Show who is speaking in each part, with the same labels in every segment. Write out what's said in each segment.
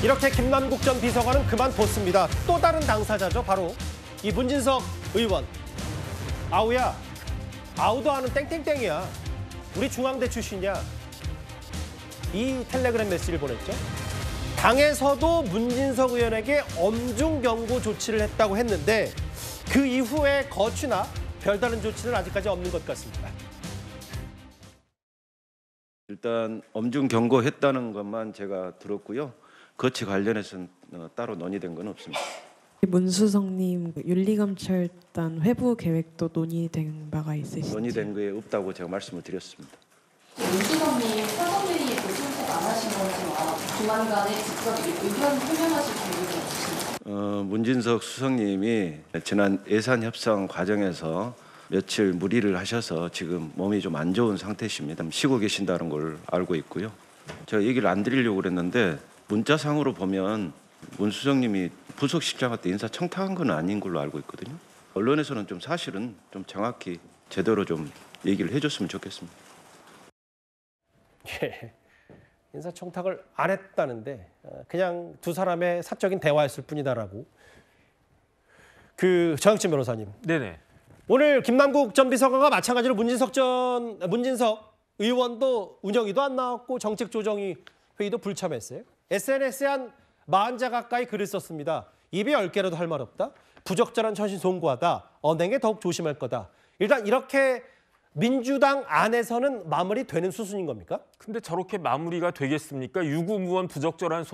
Speaker 1: 이렇게 김남국 전 비서관은 그만뒀습니다. 또 다른 당사자죠. 바로 이 문진석 의원. 아우야, 아우도 아는 땡땡땡이야. 우리 중앙대 출신이야. 이 텔레그램 메시지를 보냈죠. 당에서도 문진석 의원에게 엄중 경고 조치를 했다고 했는데 그 이후에 거취나 별다른 조치는 아직까지 없는 것 같습니다.
Speaker 2: 일단 엄중 경고했다는 것만 제가 들었고요. 거치 관련해서는 따로 논의된 건 없습니다.
Speaker 3: 문수성님 윤리검찰단 회부 계획도 논의된 바가 있으신지?
Speaker 2: 논의된 게 없다고 제가 말씀을 드렸습니다.
Speaker 4: 문수성님 사전회의에 선택 안 하신 건지와 조만간에 직접 의견 표명하실 계획이 없으신가요?
Speaker 2: 문진석 수석님이 지난 예산 협상 과정에서 며칠 무리를 하셔서 지금 몸이 좀 안 좋은 상태십니다. 쉬고 계신다는 걸 알고 있고요. 제가 얘기를 안 드리려고 그랬는데 문자상으로 보면 문 수석님이 부속실장한테 인사 청탁한 건 아닌 걸로 알고 있거든요. 언론에서는 좀 사실은 좀 정확히 제대로 좀 얘기를 해줬으면 좋겠습니다.
Speaker 1: 예, 인사청탁을 안 했다는데 그냥 두 사람의 사적인 대화였을 뿐이다라고. 정영진 변호사님.
Speaker 5: 네네.
Speaker 1: 오늘 김남국 전 비서관과 마찬가지로 문진석 의원도 운영위도 안 나왔고 정책조정위 회의도 불참했어요. SNS에 한 40자 가까이 글을 썼습니다. 입에 10개라도 할 말 없다. 부적절한 처신 송구하다. 언행에 더욱 조심할 거다. 일단 이렇게 민주당 안에서는 마무리되는 수순인 겁니까?
Speaker 5: 근데 저렇게 마무리가 되겠습니까? 유구무원 부적절한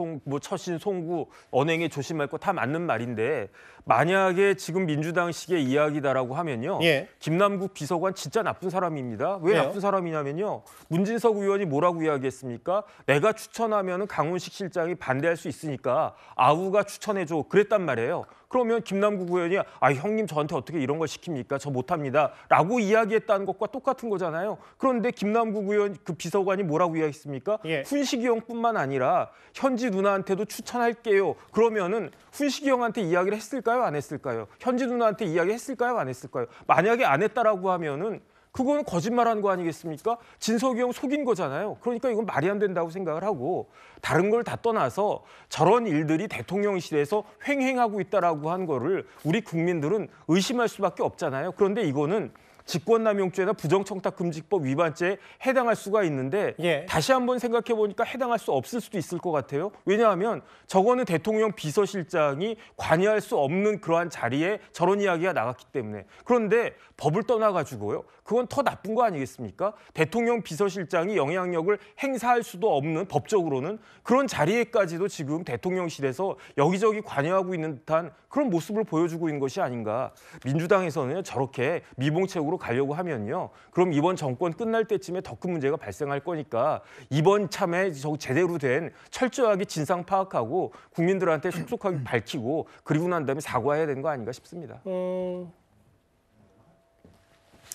Speaker 5: 처신 송구, 언행에 조심할 거 다 맞는 말인데 만약에 지금 민주당식의 이야기다라고 하면요.
Speaker 1: 예.
Speaker 5: 김남국 비서관 진짜 나쁜 사람입니다. 왜
Speaker 1: 왜요?
Speaker 5: 나쁜 사람이냐면요. 문진석 의원이 뭐라고 이야기했습니까? 내가 추천하면 강훈식 실장이 반대할 수 있으니까 아우가 추천해줘. 그랬단 말이에요. 그러면 김남국 의원이 형님 저한테 어떻게 이런 걸 시킵니까? 저 못합니다. 라고 이야기했다는 것과 똑같은 거잖아요. 그런데 김남국 의원 그 비서관이 뭐라고 이야기했습니까?
Speaker 1: 예.
Speaker 5: 훈식이 형뿐만 아니라 현지 누나한테도 추천할게요. 그러면은 훈식이 형한테 이야기를 했을까요? 안 했을까요? 현지 누나한테 이야기했을까요? 안 했을까요? 만약에 안 했다라고 하면은 그거는 거짓말한 거 아니겠습니까? 진석이 형 속인 거잖아요. 그러니까 이건 말이 안 된다고 생각을 하고 다른 걸 다 떠나서 저런 일들이 대통령실에서 횡행하고 있다라고 한 거를 우리 국민들은 의심할 수밖에 없잖아요. 그런데 이거는 직권남용죄나 부정청탁금지법 위반죄에 해당할 수가 있는데
Speaker 1: 예.
Speaker 5: 다시 한번 생각해 보니까 해당할 수 없을 수도 있을 것 같아요. 왜냐하면 저거는 대통령 비서실장이 관여할 수 없는 그러한 자리에 저런 이야기가 나갔기 때문에. 그런데 법을 떠나가지고요. 그건 더 나쁜 거 아니겠습니까? 대통령 비서실장이 영향력을 행사할 수도 없는 법적으로는 그런 자리에까지도 지금 대통령실에서 여기저기 관여하고 있는 듯한 그런 모습을 보여주고 있는 것이 아닌가. 민주당에서는 저렇게 미봉책으로 가려고 하면요. 그럼 이번 정권 끝날 때쯤에 더 큰 문제가 발생할 거니까 이번 참에 제대로 된 철저하게 진상 파악하고 국민들한테 속속하게 밝히고 그리고 난 다음에 사과해야 되는 거 아닌가 싶습니다.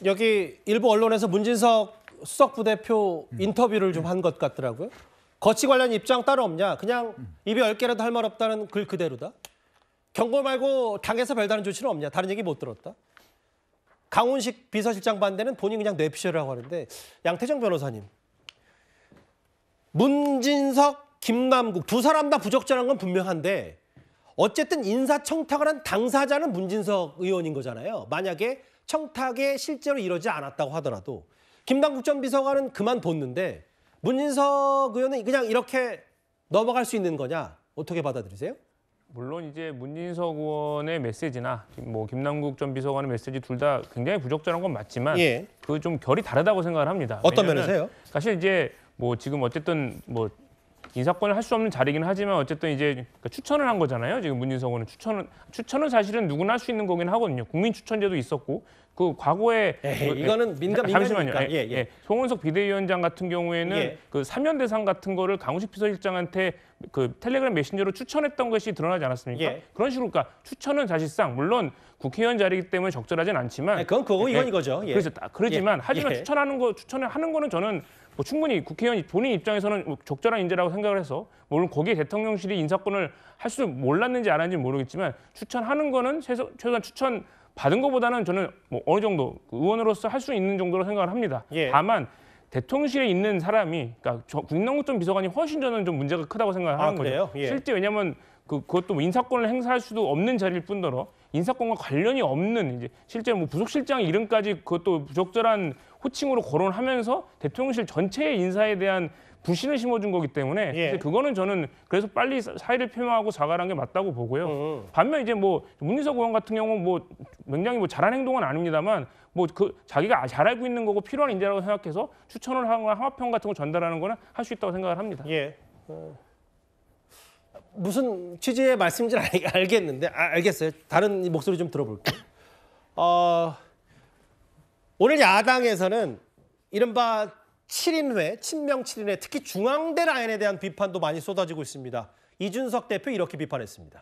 Speaker 1: 여기 일부 언론에서 문진석 수석 부대표 인터뷰를 좀 한 것 같더라고요. 거치 관련 입장 따로 없냐. 그냥 입에 10개라도 할 말 없다는 글 그대로다. 경고 말고 당에서 별다른 조치는 없냐. 다른 얘기 못 들었다. 강훈식 비서실장 반대는 본인 그냥 뇌피셜이라고 하는데 양태정 변호사님. 문진석, 김남국 두 사람 다 부적절한 건 분명한데 어쨌든 인사청탁을 한 당사자는 문진석 의원인 거잖아요. 만약에 청탁에 실제로 이러지 않았다고 하더라도 김남국 전 비서관은 그만뒀는데 문진석 의원은 그냥 이렇게 넘어갈 수 있는 거냐? 어떻게 받아들이세요?
Speaker 6: 물론 이제 문진석 의원의 메시지나 김남국 전 비서관의 메시지 둘 다 굉장히 부적절한 건 맞지만
Speaker 1: 예.
Speaker 6: 그 좀 결이 다르다고 생각을 합니다.
Speaker 1: 어떤 면에서요?
Speaker 6: 사실 이제 지금 어쨌든 인사권을 할 수 없는 자리긴 하지만 어쨌든 이제 추천을 한 거잖아요. 지금 문진석 의원은 추천은 사실은 누구나 할 수 있는 거긴 하거든요. 국민 추천제도 있었고 그 과거에
Speaker 1: 이거는
Speaker 6: 잠시만요.
Speaker 1: 민간이니까.
Speaker 6: 송은석 비대위원장 같은 경우에는 그 3년 대상 같은 거를 강훈식 비서실장한테 그 텔레그램 메신저로 추천했던 것이 드러나지 않았습니까?
Speaker 1: 예.
Speaker 6: 그런 식으로 그러니까 추천은 사실상 물론 국회의원 자리이기 때문에 적절하진 않지만
Speaker 1: 그건 그거고 이건 이거죠. 예.
Speaker 6: 그러지만 하지만 추천을 하는 거는 저는 충분히 국회의원 본인 입장에서는 적절한 인재라고 생각을 해서 물론 거기에 대통령실이 인사권을 할 줄 몰랐는지 알았는지 모르겠지만 추천하는 거는 최소한 추천 받은 것보다는 저는 어느 정도 의원으로서 할 수 있는 정도로 생각을 합니다.
Speaker 1: 예.
Speaker 6: 다만 대통령실에 있는 사람이, 그러니까 김남국 비서관이 훨씬 저는 좀 문제가 크다고 생각하는
Speaker 1: 그래요?
Speaker 6: 거죠.
Speaker 1: 예.
Speaker 6: 실제 왜냐하면 그것도 뭐 인사권을 행사할 수도 없는 자리일 뿐더러 인사권과 관련이 없는 이제 실제 뭐 부속실장 이름까지 그것도 부적절한 호칭으로 거론하면서 대통령실 전체의 인사에 대한 불신을 심어준 거기 때문에
Speaker 1: 예.
Speaker 6: 이제 그거는 저는 그래서 빨리 사의를 표명하고 사과를 한 게 맞다고 보고요. 반면 이제 뭐 문인석 의원 같은 경우는 뭐 굉장히 뭐 잘한 행동은 아닙니다만 뭐 그 자기가 잘 알고 있는 거고 필요한 인재라고 생각해서 추천을 하거나 항화평 같은 거 전달하는 거는 할 수 있다고 생각을 합니다.
Speaker 1: 예. 무슨 취지의 말씀인지 알겠는데 알겠어요. 다른 목소리 좀 들어볼게요. 오늘 야당에서는 이른바 7인회, 친명 7인회, 특히 중앙대 라인에 대한 비판도 많이 쏟아지고 있습니다. 이준석 대표 이렇게 비판했습니다.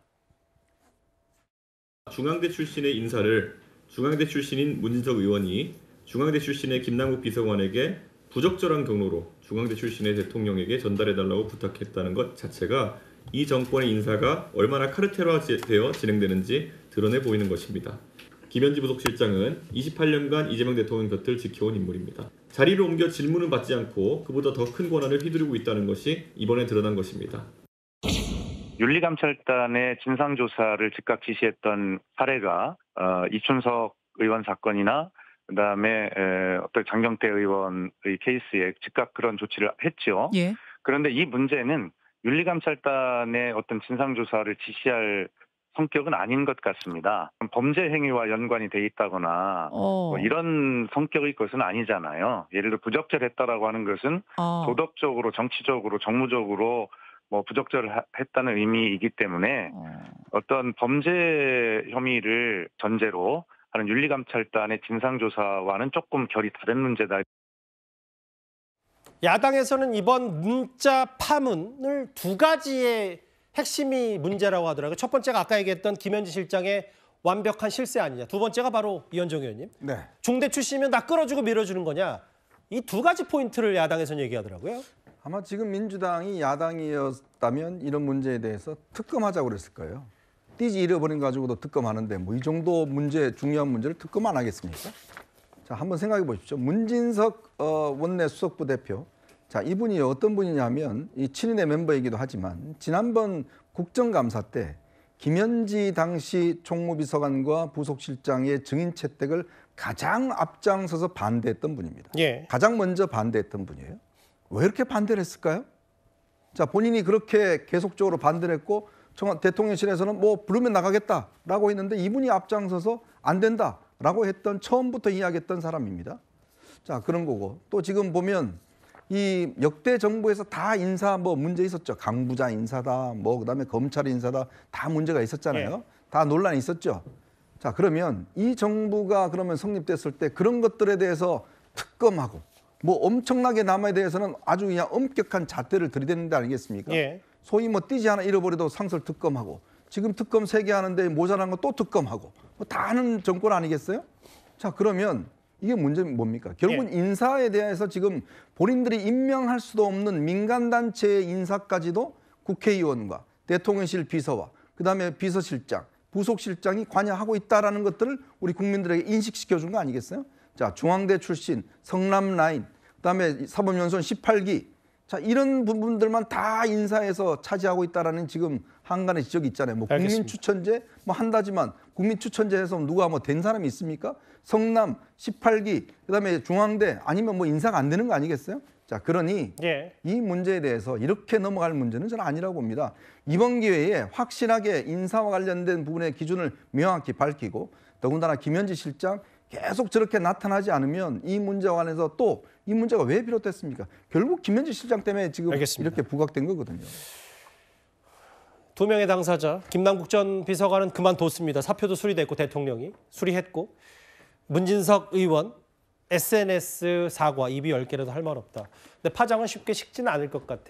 Speaker 7: 중앙대 출신의 인사를 중앙대 출신인 문진석 의원이 중앙대 출신의 김남국 비서관에게 부적절한 경로로 중앙대 출신의 대통령에게 전달해달라고 부탁했다는 것 자체가 이 정권의 인사가 얼마나 카르텔화되어 진행되는지 드러내 보이는 것입니다. 김현지 부속실장은 28년간 이재명 대통령 곁을 지켜온 인물입니다. 자리를 옮겨 질문을 받지 않고 그보다 더 큰 권한을 휘두르고 있다는 것이 이번에 드러난 것입니다.
Speaker 8: 윤리감찰단의 진상조사를 즉각 지시했던 사례가 이춘석 의원 사건이나 그다음에 어떤 장경태 의원의 케이스에 즉각 그런 조치를 했죠.
Speaker 9: 예.
Speaker 8: 그런데 이 문제는 윤리감찰단의 어떤 진상조사를 지시할 성격은 아닌 것 같습니다. 범죄 행위와 연관이 돼 있다거나 뭐 이런 성격의 것은 아니잖아요. 예를 들어 부적절했다라고 하는 것은 도덕적으로, 정치적으로, 정무적으로 뭐 부적절했다는 의미이기 때문에 어떤 범죄 혐의를 전제로 하는 윤리감찰단의 진상조사와는 조금 결이 다른 문제다.
Speaker 1: 야당에서는 이번 문자 파문을 두 가지의 핵심이 문제라고 하더라고요. 첫 번째가 아까 얘기했던 김현지 실장의 완벽한 실세 아니냐. 두 번째가 바로 이현정 의원님.
Speaker 10: 네.
Speaker 1: 중대 출신이면 다 끌어주고 밀어주는 거냐. 이 두 가지 포인트를 야당에서는 얘기하더라고요.
Speaker 10: 아마 지금 민주당이 야당이었다면 이런 문제에 대해서 특검하자고 그랬을 거예요. 띠지 잃어버린 가지고도 특검하는데 뭐 이 정도 문제, 중요한 문제를 특검 안 하겠습니까? 자, 한번 생각해 보십시오. 문진석 원내 수석부 대표. 자, 이분이 어떤 분이냐면 이 7인의 멤버이기도 하지만 지난번 국정감사 때 김현지 당시 총무비서관과 부속실장의 증인 채택을 가장 앞장서서 반대했던 분입니다.
Speaker 1: 예.
Speaker 10: 가장 먼저 반대했던 분이에요. 왜 이렇게 반대를 했을까요? 자, 본인이 그렇게 계속적으로 반대를 했고 대통령실에서는 뭐 부르면 나가겠다라고 했는데 이분이 앞장서서 안 된다라고 했던 처음부터 이야기했던 사람입니다. 자, 그런 거고 또 지금 보면 이 역대 정부에서 다 인사 뭐 문제 있었죠. 강부자 인사다, 뭐 그다음에 검찰 인사다 다 문제가 있었잖아요.
Speaker 1: 예.
Speaker 10: 다 논란이 있었죠. 자, 그러면 이 정부가 그러면 성립됐을 때 그런 것들에 대해서 특검하고 뭐 엄청나게 남아에 대해서는 아주 그냥 엄격한 잣대를 들이대는 데 아니겠습니까?
Speaker 1: 예.
Speaker 10: 소위 뭐 띠지 하나 잃어버려도 상설 특검하고 지금 특검 3개 하는데 모자란 거 또 특검하고 뭐 다 하는 정권 아니겠어요? 자, 그러면 이게 문제는 뭡니까? 결국은 인사에 대해서 지금 본인들이 임명할 수도 없는 민간단체의 인사까지도 국회의원과 대통령실 비서와 그다음에 비서실장, 부속실장이 관여하고 있다는 것들을 우리 국민들에게 인식시켜준 거 아니겠어요? 자, 중앙대 출신, 성남 라인, 그다음에 사법연수원 18기, 자, 이런 부분들만 다 인사에서 차지하고 있다는 지금 한간의 지적이 있잖아요. 뭐 국민 추천제 뭐 한다지만 국민 추천제에서 누가 뭐 된 사람이 있습니까? 성남 18기, 그다음에 중앙대 아니면 뭐 인사가 안 되는 거 아니겠어요? 자, 그러니 이 문제에 대해서 이렇게 넘어갈 문제는 저는 아니라고 봅니다. 이번 기회에 확실하게 인사와 관련된 부분의 기준을 명확히 밝히고 더군다나 김현지 실장 계속 저렇게 나타나지 않으면 이 문제와 관해서 또 이 문제가 왜 비롯됐습니까? 결국 김현지 실장 때문에 지금 이렇게 부각된 거거든요.
Speaker 1: 두 명의 당사자, 김남국 전 비서관은 그만뒀습니다. 사표도 수리됐고 대통령이 수리했고 문진석 의원 SNS 사과 입이 10개라도 할 말 없다. 근데 파장은 쉽게 식지는 않을 것 같아요.